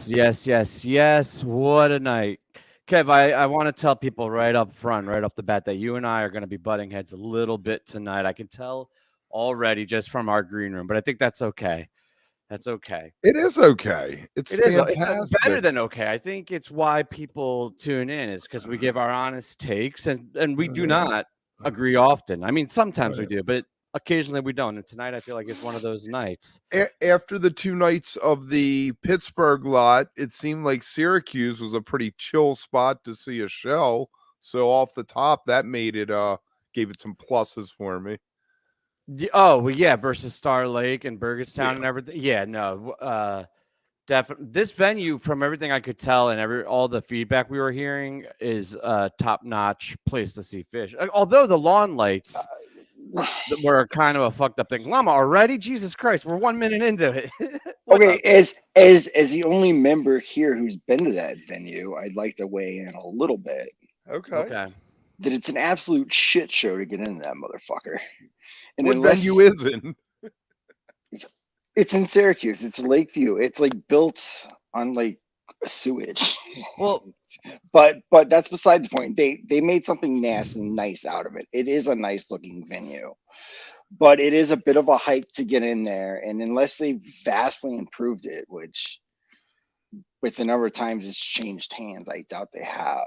Yes. What a night. Kev, I want to tell people right up front, right off the bat, that you and I are going to be butting heads a little bit tonight. I can tell already just from our green room, but I think that's okay. That's okay. It is okay. It's It is. It's better fantastic. than okay. I think it's why people tune in is because we give our honest takes, and we do not agree often. I mean, sometimes we Right. do, but occasionally we don't. And tonight, I feel like it's one of those nights. After the 2 nights of the Pittsburgh lot, it seemed like Syracuse was a pretty chill spot to see a show. So off the top, that made it gave it some pluses for me. Oh well, yeah, versus Star Lake and Burgettstown Yeah. and everything. Yeah, no, definitely. This venue, from everything I could tell and all the feedback we were hearing, is a top-notch place to see fish. Although the lawn lights were kind of a fucked up thing. Llama already? Jesus Christ, we're 1 minute into it. Okay, as the only member here who's been to that venue, I'd like to weigh in a little bit. Okay. That it's an absolute shit show to get into that motherfucker. And What venue is it? It's in Syracuse. It's Lakeview. It's like built on like sewage. Well, but that's beside the point. They made something nasty and nice out of it. It is a nice looking venue, but it is a bit of a hike to get in there. And unless they've vastly improved it, which with the number of times it's changed hands, I doubt they have.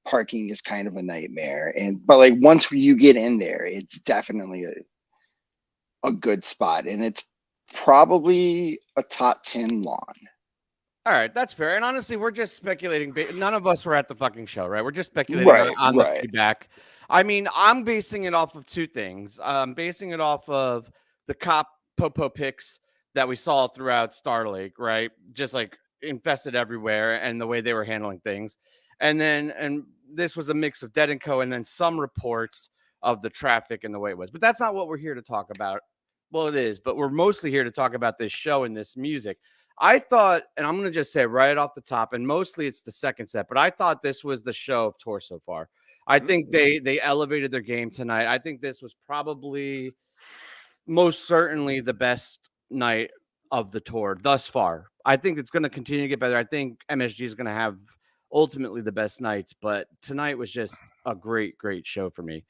Parking is kind of a nightmare. But like once you get in there, it's definitely a good spot. And it's probably a top 10 lawn. All right, that's fair. And honestly, we're just speculating. None of us were at the fucking show, right? We're just speculating on the feedback. I mean, I'm basing it off of two things. I'm basing it off of the cop popo pics that we saw throughout Star Lake, right? Just like infested everywhere, and the way they were handling things. And this was a mix of Dead and Co. and then some reports of the traffic and the way it was. But that's not what we're here to talk about. Well, it is, but we're mostly here to talk about this show and this music. I thought, and I'm going to just say right off the top, and mostly it's the second set, but I thought this was the show of tour so far. I think they elevated their game tonight. I think this was probably most certainly the best night of the tour thus far. I think it's going to continue to get better. I think MSG is going to have ultimately the best nights, but tonight was just a great show for me.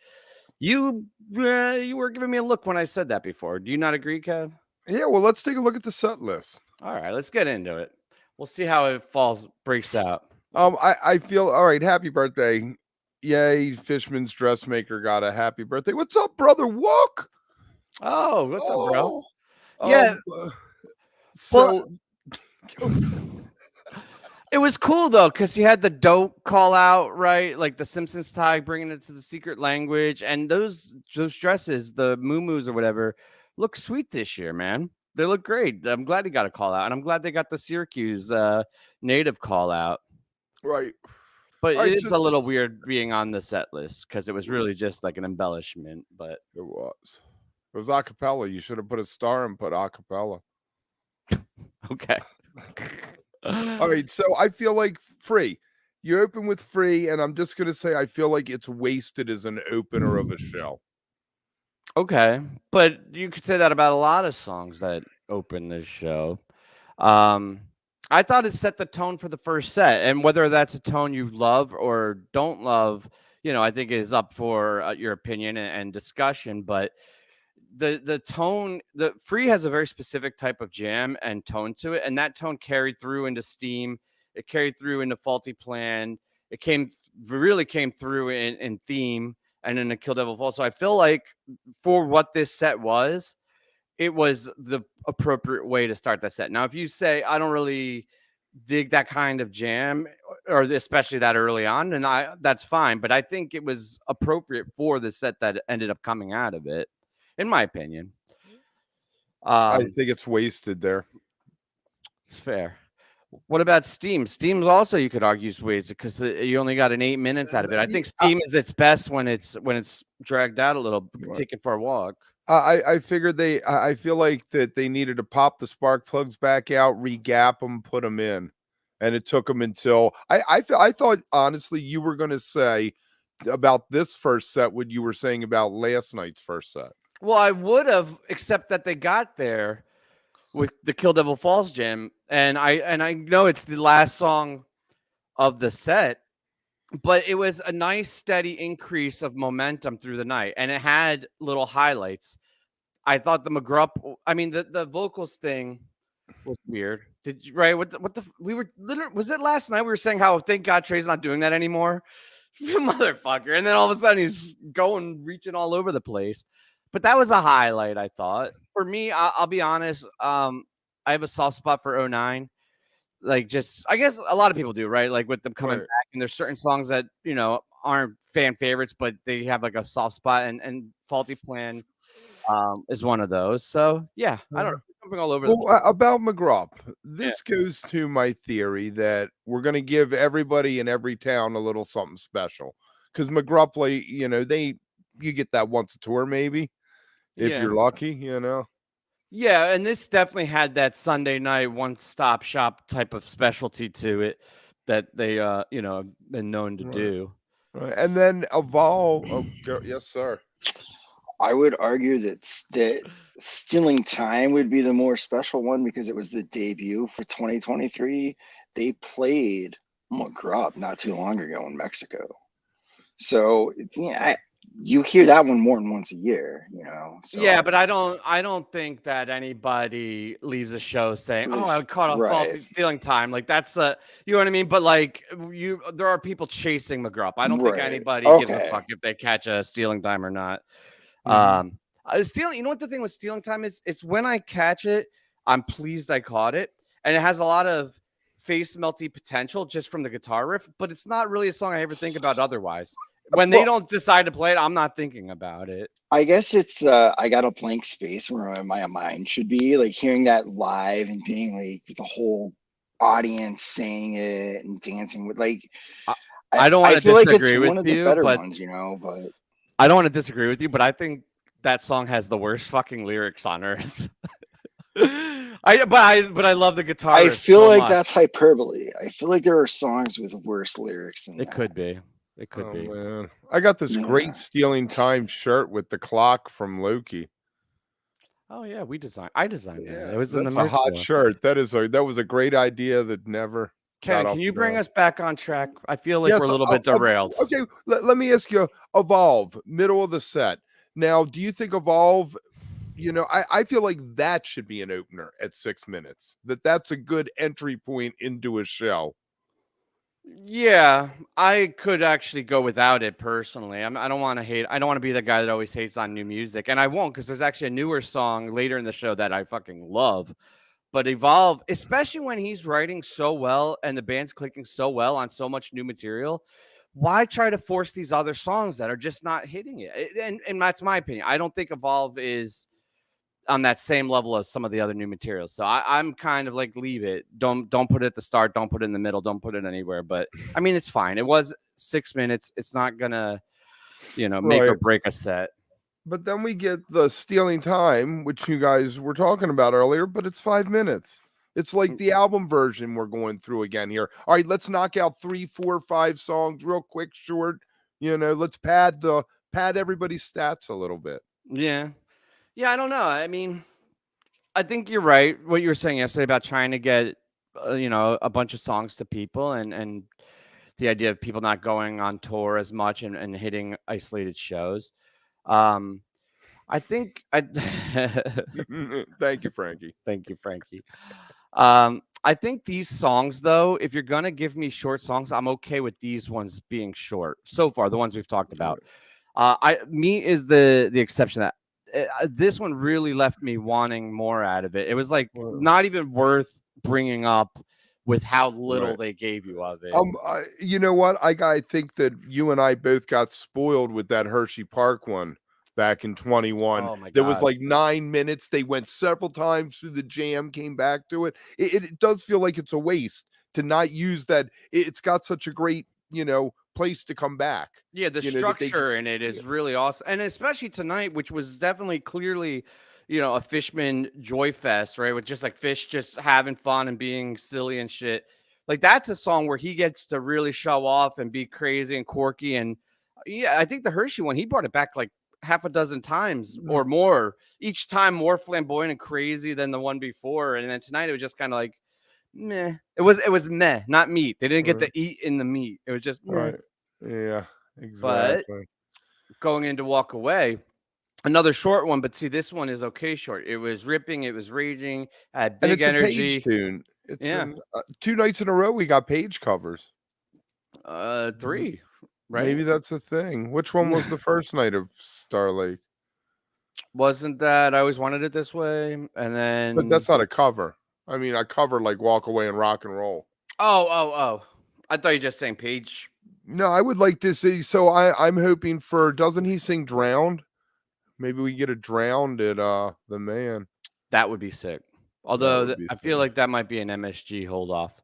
You were giving me a look when I said that before. Do you not agree, Kev? Yeah, well, let's take a look at the set list. All right, let's get into it. We'll see how it breaks out. I feel all right. Happy birthday. Yay, Fishman's dressmaker got a happy birthday. What's up, brother Wook? Oh, what's up, bro? Yeah. So it was cool though, because he had the dope call out, right? Like the Simpsons tag, bringing it to the secret language, and those dresses, the muumuus or whatever, look sweet this year, man. They look great. I'm glad he got a call out, and I'm glad they got the Syracuse native call out. Right. But it is a little weird being on the set list because it was really just like an embellishment. But it was acapella. You should have put a star and put acapella. Okay. All right, so I feel like Free. You open with Free, and I'm just gonna say I feel like it's wasted as an opener of a show. Okay, but you could say that about a lot of songs that open this show. I thought it set the tone for the first set, and whether that's a tone you love or don't love, I think is up for your opinion and discussion. But the tone, the Free has a very specific type of jam and tone to it, and that tone carried through into Steam. It carried through into Faulty Plan. It really came through in Theme and in the Kill Devil Fall. So I feel like for what this set was, it was the appropriate way to start that set. Now, if you say I don't really dig that kind of jam, or especially that early on, then that's fine. But I think it was appropriate for the set that ended up coming out of it, in my opinion. I think it's wasted there. It's fair. What about Steam? Steam's also, you could argue, is wasted because you only got an 8 minutes out of it. I think Steam is its best when it's dragged out a little, taken for a walk. I figured I feel like that they needed to pop the spark plugs back out, re-gap them, put them in, and it took them until I thought honestly you were going to say about this first set what you were saying about last night's first set. Well, I would have, except that they got there with the Kill Devil Falls Jam, and I know it's the last song of the set, but it was a nice steady increase of momentum through the night, and it had little highlights. I thought the McGrupp, I mean the vocals thing was weird. Did you right? What the we were literally, was it last night we were saying how thank God Trey's not doing that anymore? Motherfucker. And then all of a sudden he's reaching all over the place. But that was a highlight, I thought. For me, I'll be honest. I have a soft spot for 09. Like, just, I guess a lot of people do, right? Like with them coming back, and there's certain songs that, aren't fan favorites, but they have like a soft spot, and Faulty Plan is one of those. So yeah, I don't know. Jumping all over about McGrupp, this goes to my theory that we're going to give everybody in every town a little something special, because McGrupp, like, you get that once a tour maybe if you're lucky, Yeah, and this definitely had that Sunday night one-stop shop type of specialty to it that they have been known to do. Right. And then Evolve. Yes, sir. I would argue that Stealing Time would be the more special one because it was the debut for 2023. They played McGrupp not too long ago in Mexico. So you hear that one more than once a year, So. Yeah, but I don't think that anybody leaves a show saying, "Oh, I caught a faulty Stealing Time." Like that's you know what I mean. But like there are people chasing McGrupp. I don't think anybody gives a fuck if they catch a Stealing Time or not. You know what the thing with Stealing Time is? It's when I catch it, I'm pleased I caught it, and it has a lot of face melty potential just from the guitar riff. But it's not really a song I ever think about otherwise. When they don't decide to play it, I'm not thinking about it. I guess it's I got a blank space where my mind should be, like hearing that live and being like the whole audience saying it and dancing with like. I don't want to disagree like it's with one of the you, better but ones, but I don't want to disagree with you, but I think that song has the worst fucking lyrics on earth. But I love the guitar. I feel like that's hyperbole. I feel like there are songs with worse lyrics than that. It could be. It could be. Man. I got this great Stealing Time shirt with the clock from Loki. Oh yeah, I designed that. It was a hot shirt. That was a great idea that never. Ken, can you bring us back on track? I feel like we're a little bit derailed. Okay, let me ask you. Evolve, middle of the set. Now, do you think Evolve? I feel like that should be an opener at 6 minutes. That's a good entry point into a show. Yeah, I could actually go without it personally. I don't want to hate. I don't want to be the guy that always hates on new music, and I won't, because there's actually a newer song later in the show that I fucking love. But Evolve, especially when he's writing so well and the band's clicking so well on so much new material, why try to force these other songs that are just not hitting it? And that's my opinion. I don't think Evolve is on that same level as some of the other new materials. So I'm kind of like, leave it. Don't put it at the start. Don't put it in the middle. Don't put it anywhere. But I mean, it's fine. It was 6 minutes. It's not gonna, make or break a set. But then we get the Stealing Time, which you guys were talking about earlier, but it's 5 minutes. It's like the album version we're going through again here. All right, let's knock out 3, 4, 5 songs real quick, short. Let's pad everybody's stats a little bit. Yeah. Yeah, I don't know. I mean, I think you're right. What you were saying yesterday about trying to get, a bunch of songs to people, and the idea of people not going on tour as much and hitting isolated shows. I think Thank you, Frankie. Thank you, Frankie. I think these songs, though, if you're gonna give me short songs, I'm okay with these ones being short. So far, the ones we've talked about. Me is the exception. That this one really left me wanting more out of it. It was like not even worth bringing up with how little they gave you of it. You know what? I think that you and I both got spoiled with that Hershey Park one back in 21. Oh my God. There was like 9 minutes. They went several times through the jam, came back to it. It does feel like it's a waste to not use that. It's got such a great, place to come back. Yeah, the structure in it is really awesome. And especially tonight, which was definitely clearly, a Fishman joy fest, right? With just like Fish just having fun and being silly and shit. Like that's a song where he gets to really show off and be crazy and quirky. And yeah, I think the Hershey one, he brought it back like half a dozen times or more. Each time more flamboyant and crazy than the one before. And then tonight it was just kind of like meh. It was meh, not meat. They didn't get to eat in the meat. It was just meh. Right. Yeah, But exactly. going in to walk away, another short one, but see, this one is okay short. It was ripping, it was raging, had big And it's energy. a PHiSH tune. It's Yeah. 2 nights in a row we got PHiSH covers. 3, right? Maybe that's a thing. Which one was the first night of Star Lake? Wasn't that I Always Wanted It This Way? And then But that's not a cover. I mean, I covered like Walk Away and Rock and Roll. Oh. I thought you were just saying PHiSH. No, I would like to see. So I'm hoping for. Doesn't he sing "Drowned"? Maybe we get a "Drowned" at the Man. That would be sick. Although I feel like that might be an MSG hold off.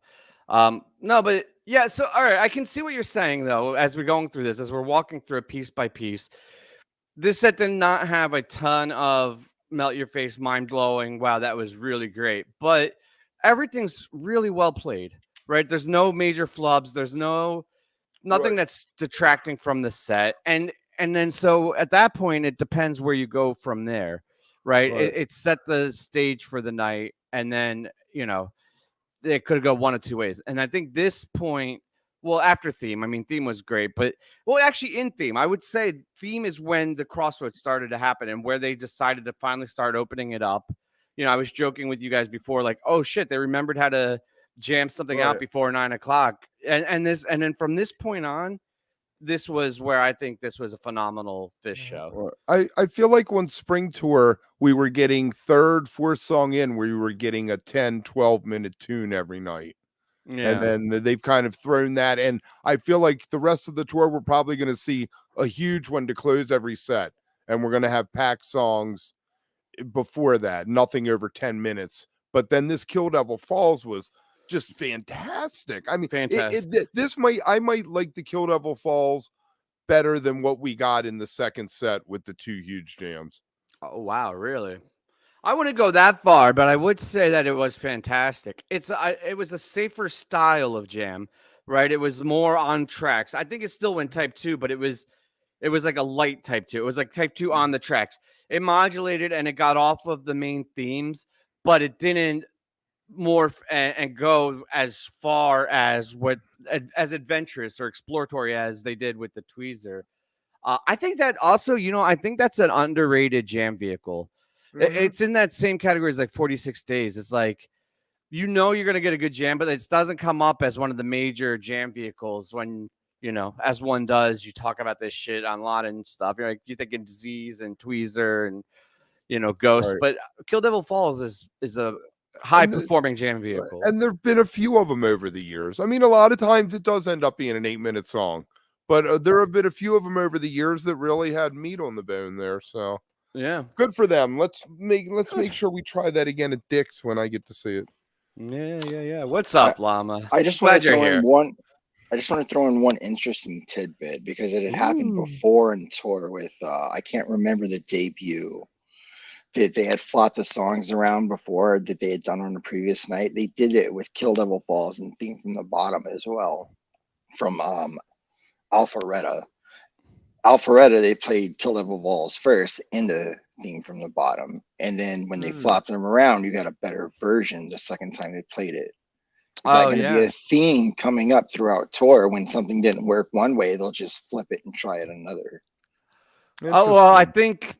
No, but yeah. So all right, I can see what you're saying though. As we're going through this, as we're walking through it piece by piece, this set did not have a ton of melt your face, mind blowing. Wow, that was really great. But everything's really well played, right? There's no major flubs. There's nothing that's detracting from the set. And then so at that point, it depends where you go from there, right? It set the stage for the night, and then it could go one of two ways. And I think this point, well, after theme, I mean, theme was great, but actually in theme, I would say theme is when the crossroads started to happen and where they decided to finally start opening it up. I was joking with you guys before, like, oh shit, they remembered how to jam something out before 9 o'clock. And then from this point on, this was where I think this was a phenomenal PHiSH show. I feel like when Spring Tour, we were getting third, fourth song in, we were getting a 10, 12-minute tune every night. Yeah. And then they've kind of thrown that. And I feel like the rest of the tour, we're probably going to see a huge one to close every set. And we're going to have packed songs before that, nothing over 10 minutes. But then this Kill Devil Falls was just fantastic. I mean, I might like the Kill Devil Falls better than what we got in the second set with the 2 huge jams. Oh, wow. Really? I wouldn't go that far, but I would say that it was fantastic. It was a safer style of jam, right? It was more on tracks. I think it still went type 2, but it was like a light type 2. It was like type 2 on the tracks. It modulated and it got off of the main themes, but it didn't morph and go as far as as adventurous or exploratory as they did with the Tweezer. I think that also, I think that's an underrated jam vehicle. Mm-hmm. It's in that same category as like 46 Days. It's like, you're going to get a good jam, but it doesn't come up as one of the major jam vehicles when, as one does, you talk about this shit on a lot and stuff. You're thinking Disease and Tweezer and, Ghost, but Kill Devil Falls is a high performing jam vehicle. And there've been a few of them over the years. I mean, a lot of times it does end up being an 8-minute song, but there have been a few of them over the years that really had meat on the bone there. So yeah, good for them. Let's make sure we try that again at Dick's when I get to see it. Yeah. What's up, Llama? I just want to throw in one. I just want to throw in one interesting tidbit because it had happened before in tour with I can't remember the debut. They had flopped the songs around before that they had done on the previous night. They did it with Kill Devil Falls and Theme from the Bottom as well from Alpharetta. Alpharetta, they played Kill Devil Falls first in the Theme from the Bottom. And then when they flopped them around, you got a better version the second time they played it. Is that going to be a theme coming up throughout tour? When something didn't work one way, they'll just flip it and try it another. Oh, well, I think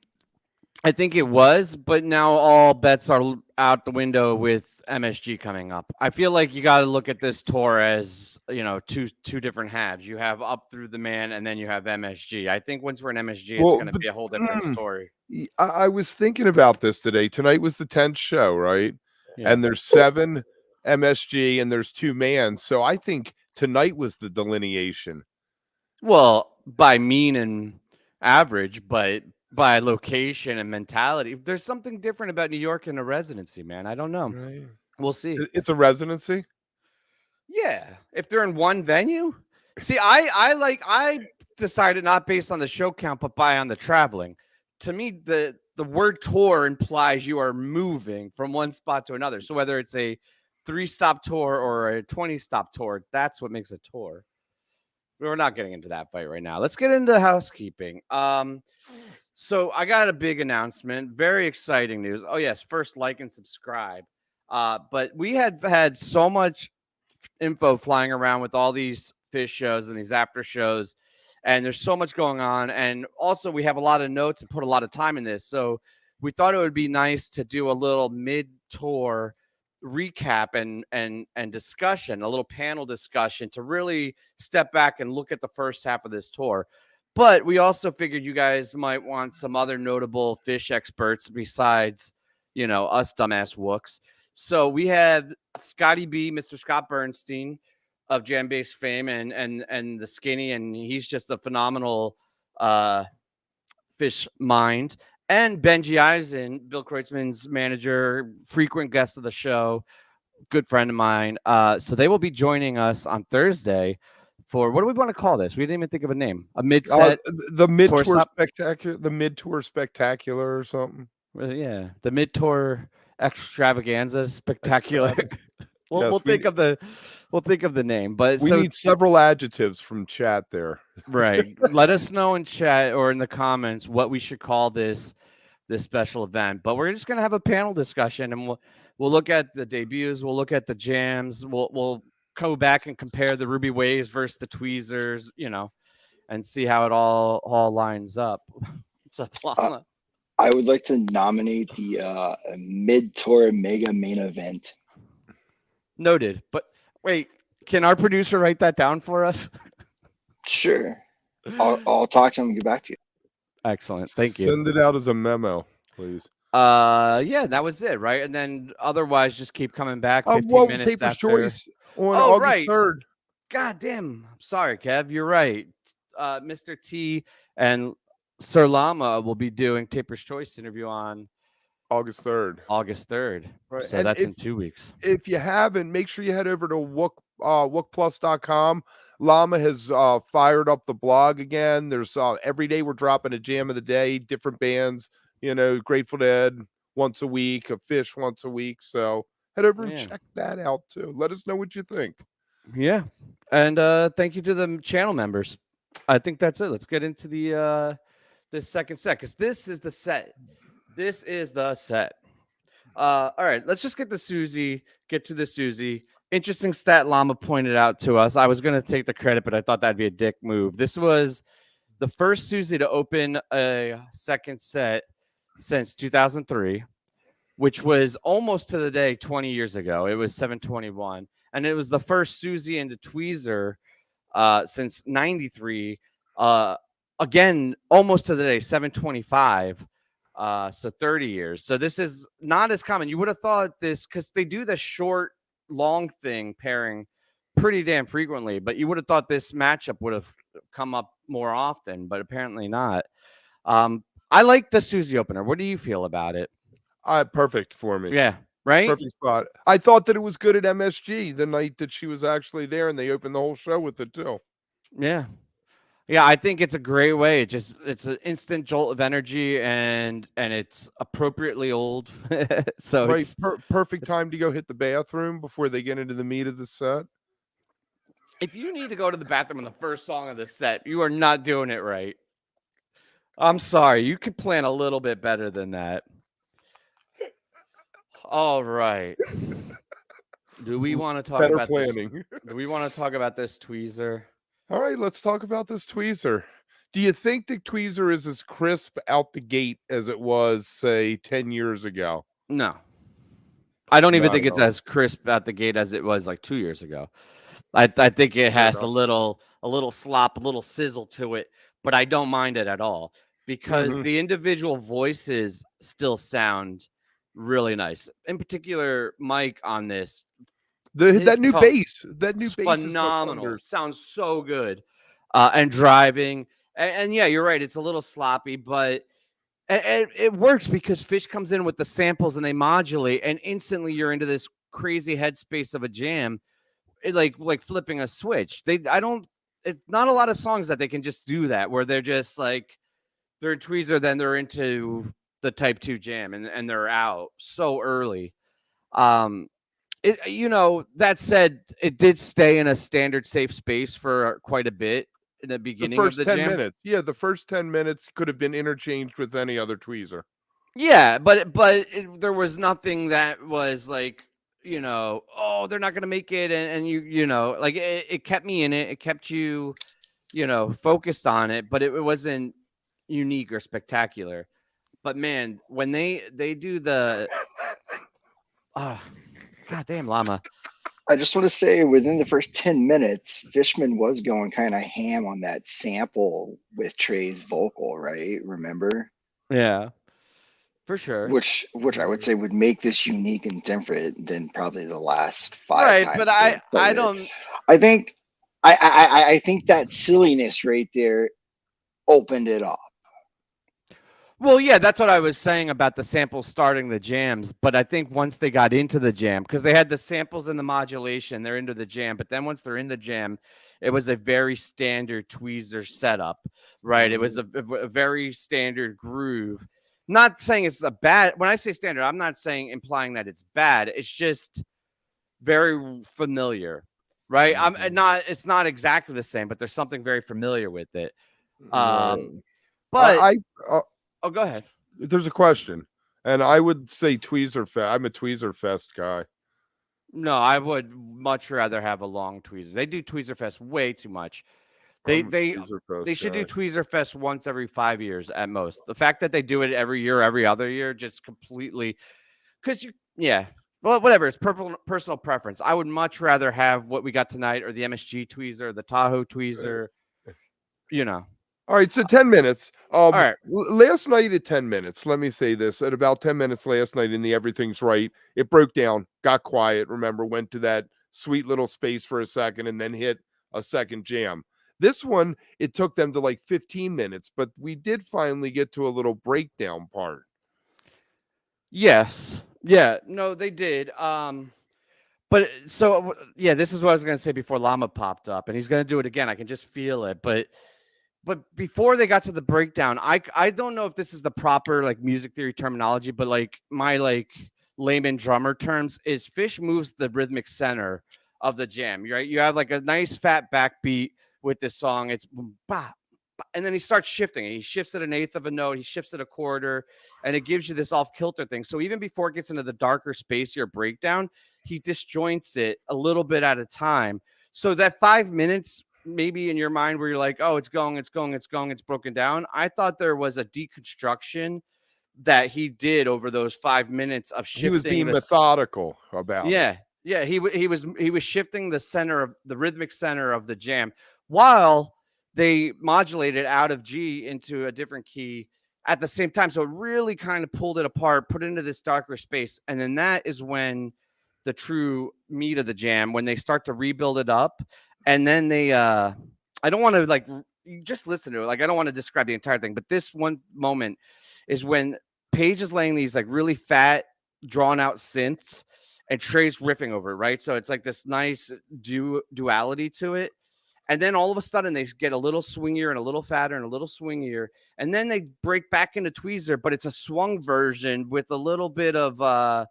it was, but now all bets are out the window with MSG coming up. I feel like you got to look at this tour as, two different halves. You have Up Through the Man, and then you have MSG. I think once we're in MSG, it's going to be a whole different story. I was thinking about this today. Tonight was the 10th show, right? Yeah. And there's 7 MSG and there's 2 man. So I think tonight was the delineation. Well, by mean and average, but by location and mentality. There's something different about New York and a residency, man. I don't know. Right. We'll see. It's a residency? Yeah. If they're in one venue. See, I decided not based on the show count, but on the traveling. To me, the word tour implies you are moving from one spot to another. So whether it's a 3-stop tour or a 20-stop tour, that's what makes a tour. We're not getting into that fight right now. Let's get into housekeeping. So I got a big announcement. Very exciting news. Oh yes, first like and subscribe. But we had so much info flying around with all these PHiSH shows and these after shows, and there's so much going on. And also we have a lot of notes and put a lot of time in this. So we thought it would be nice to do a little mid-tour recap and discussion, a little panel discussion to really step back and look at the first half of this tour. But we also figured you guys might want some other notable PHiSH experts besides, us dumbass wooks. So we had Scotty B, Mr. Scott Bernstein of Jam Bass fame, and the Skinny, and he's just a phenomenal PHiSH mind. And Benji Eisen, Bill Kreutzmann's manager, frequent guest of the show, good friend of mine. So they will be joining us on Thursday for, what do we want to call this? We didn't even think of a name. A mid-set, the mid-tour spectacular, the mid-tour spectacular or something. Yeah, the mid-tour extravaganza spectacular. We'll think of the name, but we need several adjectives from chat there. Right. Let us know in chat or in the comments what we should call this special event. But we're just gonna have a panel discussion, and we'll look at the debuts, we'll look at the jams, we'll go back and compare the Ruby Waves versus the Tweezers, and see how it all lines up. I would like to nominate the mid-tour mega main event. Noted. But wait, can our producer write that down for us? Sure. I'll talk to him and get back to you. Excellent. Thank you. Send it out as a memo, please. Yeah, that was it, right? And then otherwise just keep coming back 15 minutes Taper's after. Choice on August 3rd. God damn. I'm sorry, Kev. You're right. Mr. T and Sir Lama will be doing Taper's Choice interview on August 3rd. Right. So and that's in 2 weeks. If you haven't, make sure you head over to wookplus.com. Llama has fired up the blog again. There's every day we're dropping a jam of the day, different bands, Grateful Dead once a week, a PHiSH once a week. So head over and check that out too. Let us know what you think. Yeah. And thank you to the channel members. I think that's it. Let's get into the this second set, because this is the set. This is the set. All right, let's just get to the Suzy. Interesting stat Llama pointed out to us. I was going to take the credit, but I thought that'd be a dick move. This was the first Suzy to open a second set since 2003, which was almost to the day 20 years ago. It was 7/21, and it was the first Suzy into Tweezer since 93. Again, almost to the day 7/25. So 30 years. So this is not as common. You would have thought this, because they do the short, long thing pairing pretty damn frequently, but you would have thought this matchup would have come up more often, but apparently not. I like the Suzy opener. What do you feel about it? Perfect for me. Yeah, right? Perfect spot. I thought that it was good at MSG the night that she was actually there, and they opened the whole show with it too. Yeah. Yeah, I think it's a great way. It's an instant jolt of energy, and it's appropriately old. So right, it's perfect time to go hit the bathroom before they get into the meat of the set. If you need to go to the bathroom in the first song of the set, you are not doing it right. I'm sorry. You could plan a little bit better than that. All right. Do we want to talk about planning? Do we want to talk about this Tweezer? All right, let's talk about this Tweezer. Do you think the Tweezer is as crisp out the gate as it was, say, 10 years ago? No. I don't even think it's as crisp out the gate as it was like 2 years ago. I think it has a little slop, a little sizzle to it, but I don't mind it at all, because the individual voices still sound really nice. In particular, Mike on this. That new bass is phenomenal. Sounds so good. And driving. And yeah, you're right. It's a little sloppy, but it works because PHiSH comes in with the samples and they modulate, and instantly you're into this crazy headspace of a jam. Like flipping a switch. It's not a lot of songs that they can just do that, where they're just like, they're in Tweezer, then they're into the Type 2 jam, and they're out so early. That said, it did stay in a standard safe space for quite a bit. in the beginning the first of the 10 jam. minutes. Yeah, the first 10 minutes could have been interchanged with any other tweezer. Yeah, but there was nothing that was like, oh, they're not gonna make it, and like it kept me in it. It kept you, focused on it, but it wasn't unique or spectacular. But man, when they do the, goddamn llama. I just want to say, within the first 10 minutes, Fishman was going kind of ham on that sample with Trey's vocal, right? Remember? Yeah, for sure. Which I would say would make this unique and different than probably the last 5 times. But I don't. I think I think that silliness right there opened it up. Well, yeah, that's what I was saying about the samples starting the jams. But I think once they got into the jam, because they had the samples and the modulation, they're into the jam. But then once they're in the jam, it was a very standard tweezer setup, right? It was a very standard groove. Not saying it's a bad. When I say standard, I'm not saying implying that it's bad. It's just very familiar, right? It's not exactly the same, but there's something very familiar with it. But oh, go ahead. There's a question, and I would say Tweezer Fest. I'm a Tweezer Fest guy. No, I would much rather have a long Tweezer. They do Tweezer Fest way too much. They should do Tweezer Fest once every 5 years at most. The fact that they do it every year, every other year, just completely, because well, whatever. It's personal preference. I would much rather have what we got tonight, or the MSG Tweezer, the Tahoe Tweezer. All right, so 10 minutes. All right. Last night at 10 minutes, let me say this. At about 10 minutes last night in the Everything's Right, it broke down, got quiet, remember, went to that sweet little space for a second, and then hit a second jam. This one, it took them to like 15 minutes, but we did finally get to a little breakdown part. Yes. Yeah, no, they did. But so, yeah, this is what I was going to say before Llama popped up, and he's going to do it again. I can just feel it, But before they got to the breakdown, I don't know if this is the proper like music theory terminology, but like my like layman drummer terms is PHiSH moves the rhythmic center of the jam, right? You have like a nice fat backbeat with this song. It's boom, bah, bah, and then he starts shifting. He shifts at an eighth of a note. He shifts at a quarter, and it gives you this off kilter thing. So even before it gets into the darker spacier breakdown, he disjoints it a little bit at a time. So that 5 minutes, maybe in your mind where you're like, oh, it's broken down. I thought there was a deconstruction that he did over those 5 minutes of shifting. He was being methodical about it. Yeah. He was shifting the rhythmic center of the jam while they modulated out of G into a different key at the same time. So it really kind of pulled it apart, put it into this darker space. And then that is when the true meat of the jam, when they start to rebuild it up. And then they, I don't want to like, you just listen to it. Like, I don't want to describe the entire thing, but this one moment is when Paige is laying these like really fat, drawn out synths and Trey's riffing over it, right? So it's like this nice duality to it. And then all of a sudden they get a little swingier and a little fatter and a little swingier. And then they break back into Tweezer, but it's a swung version with a little bit of, a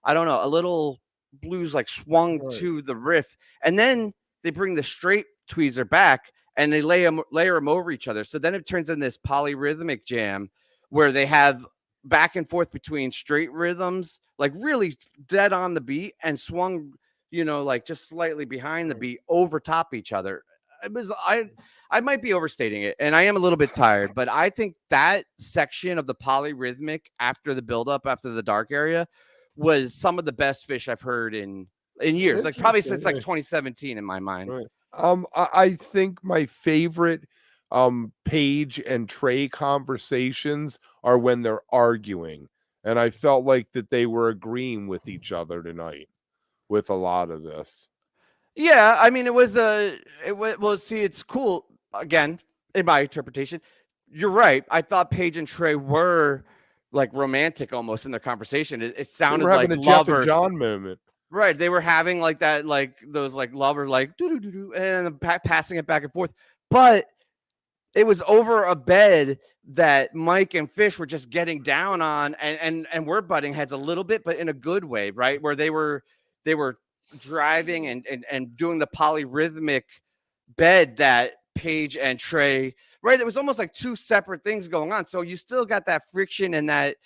little blues like swung to the riff. And then they bring the straight Tweezer back and they layer them over each other. So then it turns in this polyrhythmic jam where they have back and forth between straight rhythms, like really dead on the beat, and swung, like just slightly behind the beat over top each other. I might be overstating it, and I am a little bit tired, but I think that section of the polyrhythmic after the buildup, after the dark area, was some of the best PHiSH I've heard in years, like probably since like 2017 in my mind. Right. I think my favorite Paige and Trey conversations are when they're arguing, and I felt like that they were agreeing with each other tonight with a lot of this. Yeah, I mean, it's cool. Again, in my interpretation, you're right. I thought Paige and Trey were like romantic almost in the conversation. It sounded like a lovers. Jeff and John moment. Right. They were having like that, like those like lover, like do and passing it back and forth. But it was over a bed that Mike and PHiSH were just getting down on, and we're butting heads a little bit, but in a good way, right? Where they were driving and doing the polyrhythmic bed that Paige and Trey, right? It was almost like two separate things going on. So you still got that friction and that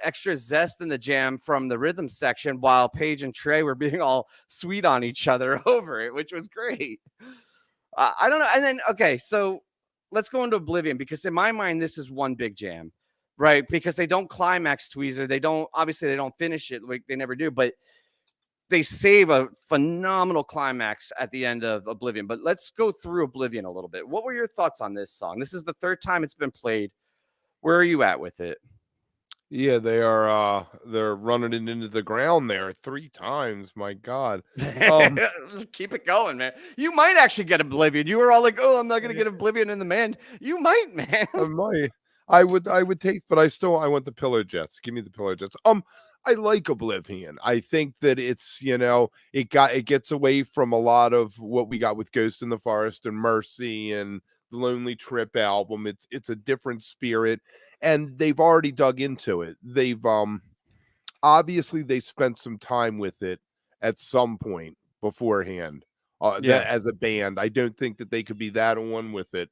extra zest in the jam from the rhythm section, while Paige and Trey were being all sweet on each other over it, which was great. I don't know. And then, okay, so let's go into Oblivion, because in my mind, this is one big jam, right? Because they don't climax Tweezer. They don't finish it. Like they never do, but they save a phenomenal climax at the end of Oblivion. But let's go through Oblivion a little bit. What were your thoughts on this song? This is the third time it's been played. Where are you at with it? Yeah, they're running it into the ground there 3 times. My God. Keep it going, man. You might actually get Oblivion. You were all like, "Oh, I'm not gonna get Oblivion in the man." You might, man. I might. I would take, but I want the Pillar Jets. Give me the Pillar Jets. I like Oblivion. I think that it's, it gets away from a lot of what we got with Ghost in the Forest and Mercy and the Lonely Trip album. It's a different spirit, and they've already dug into it. They've obviously they spent some time with it at some point beforehand. As a band, I don't think that they could be that on with it.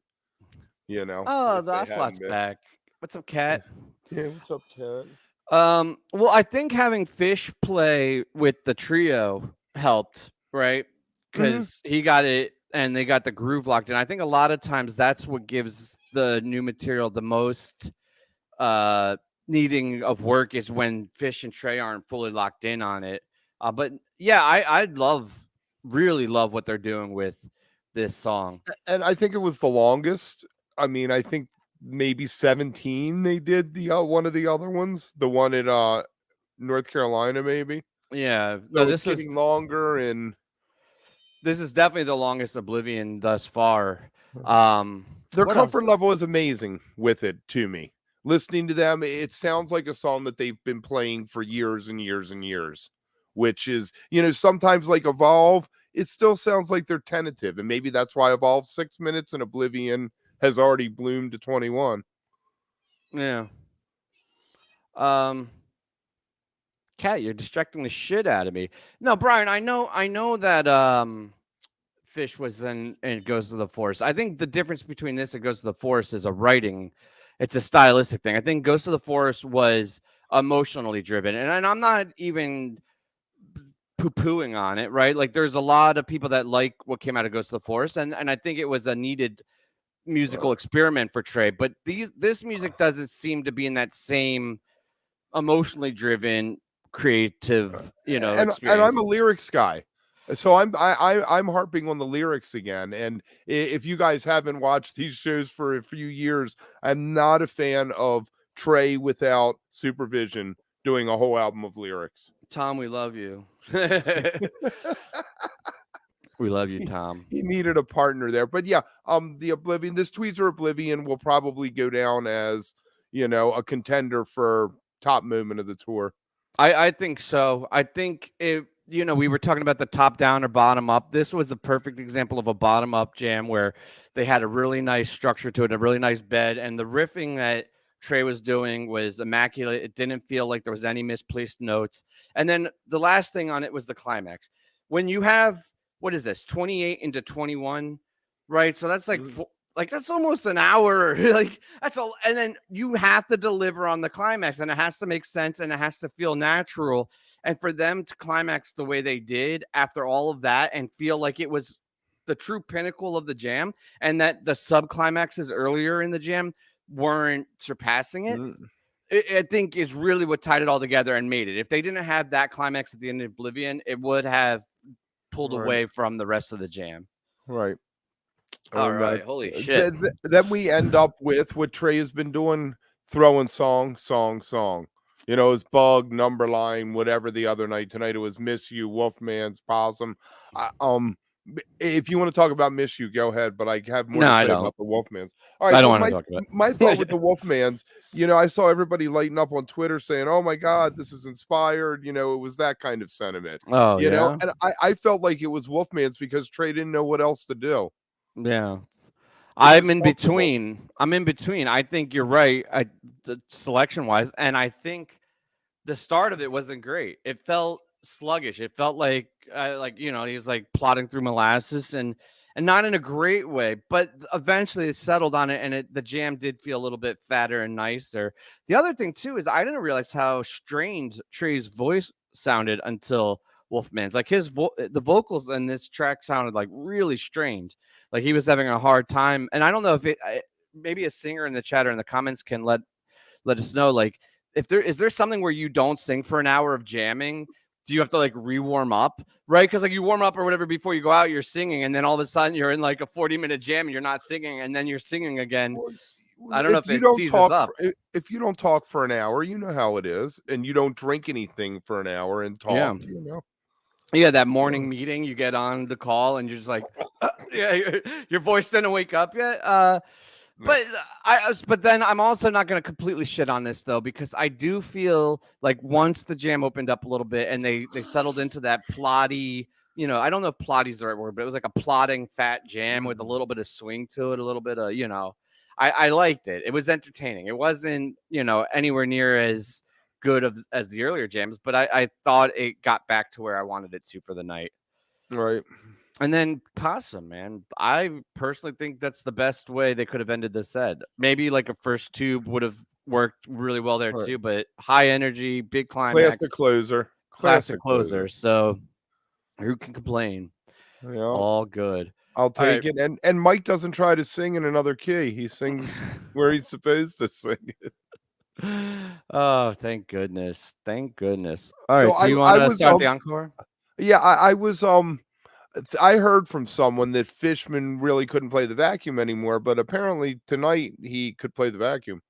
Oh, the Ocelot's back. What's up, Cat? Yeah, what's up, Cat? Well, I think having PHiSH play with the trio helped, right? Because he got it and they got the groove locked in. I think a lot of times that's what gives the new material the most needing of work, is when PHiSH and Trey aren't fully locked in on it. But yeah, I really love what they're doing with this song. And I think it was the longest. I mean, I think maybe 17 they did the one of the other ones, the one in North Carolina, maybe. Yeah, so this was getting longer, and this is definitely the longest Oblivion thus far. Their comfort level is amazing with it to me. Listening to them, it sounds like a song that they've been playing for years and years and years, which is, sometimes like Evolve, it still sounds like they're tentative, and maybe that's why Evolve 6 minutes and Oblivion has already bloomed to 21. Yeah. Cat, you're distracting the shit out of me. No, Brian, I know that PHiSH was in Goes to the Forest. I think the difference between this and Goes to the Forest is a writing. It's a stylistic thing. I think Goes to the Forest was emotionally driven, and I'm not even poo-pooing on it, right? Like, there's a lot of people that like what came out of Goes to the Forest, and I think it was a needed musical experiment for Trey, but this music doesn't seem to be in that same emotionally driven creative and I'm a lyrics guy, so I'm harping on the lyrics again. And if you guys haven't watched these shows for a few years, I'm not a fan of Trey without supervision doing a whole album of lyrics. Tom, we love you. We love you, Tom. He needed a partner there. But yeah, the Oblivion, this Tweezer Oblivion will probably go down as, a contender for top moment of the tour. I think so. I think we were talking about the top down or bottom up. This was a perfect example of a bottom up jam where they had a really nice structure to it, a really nice bed, and the riffing that Trey was doing was immaculate. It didn't feel like there was any misplaced notes. And then the last thing on it was the climax. When you have, what is this, 28 into 21, right? So that's like that's almost an hour. Like that's all. And then you have to deliver on the climax, and it has to make sense, and it has to feel natural. And for them to climax the way they did after all of that and feel like it was the true pinnacle of the jam, and that the sub climaxes earlier in the jam weren't surpassing it, I think is really what tied it all together and made it. If they didn't have that climax at the end of Oblivion, it would have pulled away from the rest of the jam. Right. All right. Holy shit. Then we end up with what Trey has been doing, throwing song. His Bug, Numberline, whatever the other night. Tonight it was Miss You, Wolfman's, Possum. If you want to talk about Miss You, go ahead, but I have more to say about the Wolfmans. All right, I don't want to talk about it. My thought with the Wolfmans, I saw everybody lighting up on Twitter saying, "Oh my God, this is inspired." It was that kind of sentiment. Oh, and I felt like it was Wolfmans because Trey didn't know what else to do. Yeah. I'm in between. I think you're right, selection wise, and I think the start of it wasn't great. It felt sluggish. It felt like he's like plodding through molasses and not in a great way, but eventually it settled on it, and the jam did feel a little bit fatter and nicer. The other thing too is I didn't realize how strained Trey's voice sounded until Wolfman's. Like the vocals in this track sounded like really strained, like he was having a hard time. And I don't know if maybe a singer in the chat or in the comments can let us know, like, if there something where you don't sing for an hour of jamming. Do you have to like re-warm up, right? Because like you warm up or whatever before you go out, you're singing, and then all of a sudden you're in like a 40-minute jam and you're not singing, and then you're singing again. I don't know if it seizes up. If you don't talk for an hour, you know how it is, and you don't drink anything for an hour and talk, Yeah, that morning meeting, you get on the call and you're just like, your voice didn't wake up yet. But then I'm also not going to completely shit on this though, because I do feel like once the jam opened up a little bit and they settled into that plotty, I don't know if plotty is the right word, but it was like a plodding fat jam with a little bit of swing to it, a little bit of, I liked it. It was entertaining. It wasn't, anywhere near as good as the earlier jams, but I thought it got back to where I wanted it to for the night. Right. And then Possum, man, I personally think that's the best way they could have ended the set. Maybe like a first tube would have worked really well there too, but high energy, big climax, classic closer. So who can complain? Yeah. All good. I'll take it. And Mike doesn't try to sing in another key. He sings where he's supposed to sing it. Oh, thank goodness. Thank goodness. All right, so you want to start the encore? Yeah, I was I heard from someone that Fishman really couldn't play the vacuum anymore, but apparently tonight he could play the vacuum.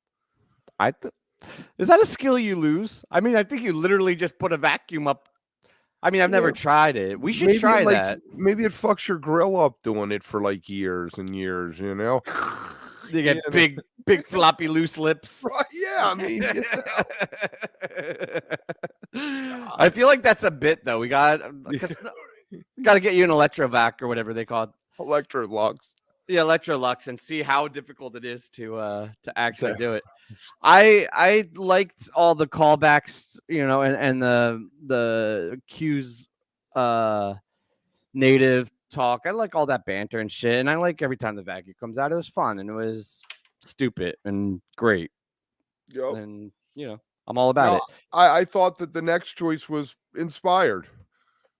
Is that a skill you lose? I mean, I think you literally just put a vacuum up. I mean, I've never tried it. We should try that. Maybe it fucks your grill up doing it for like years and years, You get big floppy loose lips. Right, yeah, I mean, I feel like that's a bit though. We got to get you an Electrovac or whatever they call it. Electrolux. Yeah, Electrolux, and see how difficult it is to actually do it. I liked all the callbacks, and the Q's native talk. I like all that banter and shit, and I like every time the vacuum comes out. It was fun and it was stupid and great. Yep. And I'm all about it. I thought that the next choice was inspired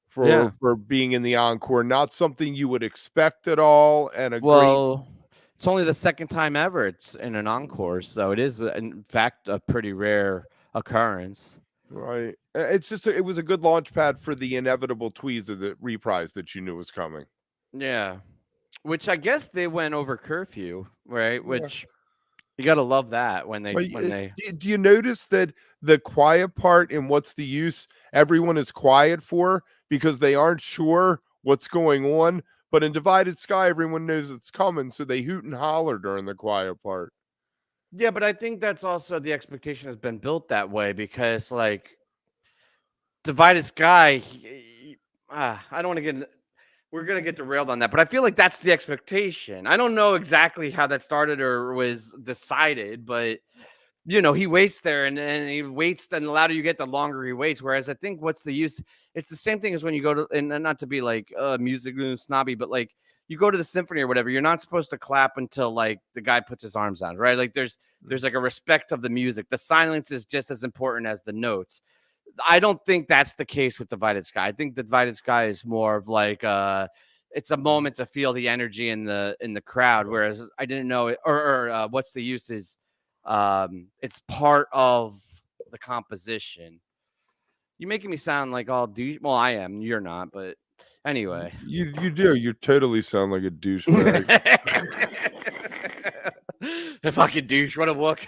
for being in the encore, not something you would expect at all. And it's only the second time ever it's in an encore, so it is in fact a pretty rare occurrence. Right. It's just it was a good launch pad for the inevitable Tweezer, the reprise that you knew was coming. Yeah. Which I guess they went over curfew, right? Which you got to love that when they do you notice that the quiet part in What's the Use, everyone is quiet for because they aren't sure what's going on, but in Divided Sky everyone knows it's coming, so they hoot and holler during the quiet part. Yeah, but I think that's also the expectation has been built that way because, like, Divided Sky, I don't want to get. We're gonna get derailed on that, but I feel like that's the expectation. I don't know exactly how that started or was decided, but he waits there, and he waits. And the louder you get, the longer he waits. Whereas I think What's the Use? It's the same thing as when you go to, and not to be like music snobby, but like. You go to the symphony or whatever, you're not supposed to clap until like the guy puts his arms out, right? Like there's like a respect of the music. The silence is just as important as the notes. I don't think that's the case with Divided Sky. I think Divided Sky is more of like it's a moment to feel the energy in the crowd. Whereas I didn't know it, or What's the Use is it's part of the composition. You're making me sound like all douche. Well, I am. You're not, but. Anyway, you do. You totally sound like a douchebag. A fucking douche. What a look.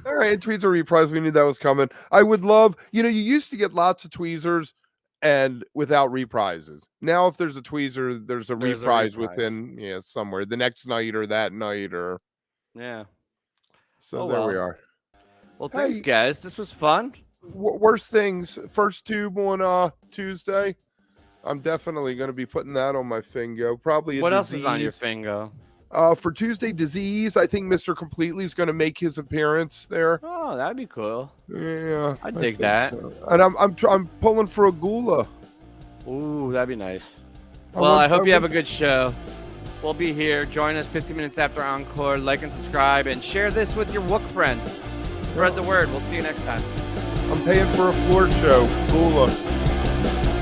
All right, Tweezer reprise. We knew that was coming. I would love. You used to get lots of Tweezers and without reprises. Now, if there's a Tweezer, there's a reprise within somewhere the next night or that night or So there we are. Well, thanks, guys. This was fun. Worst things. First tube on Tuesday. I'm definitely going to be putting that on my fingo. Probably. What else is on your fingo? For Tuesday, Disease. I think Mr. Completely is going to make his appearance there. Oh, that'd be cool. Yeah, I dig that. So. And I'm pulling for a Gula. Ooh, that'd be nice. Well, I hope you have a good show. We'll be here. Join us 50 minutes after Encore. Like and subscribe and share this with your Wook friends. Spread the word. We'll see you next time. I'm paying for a floor show. Gula.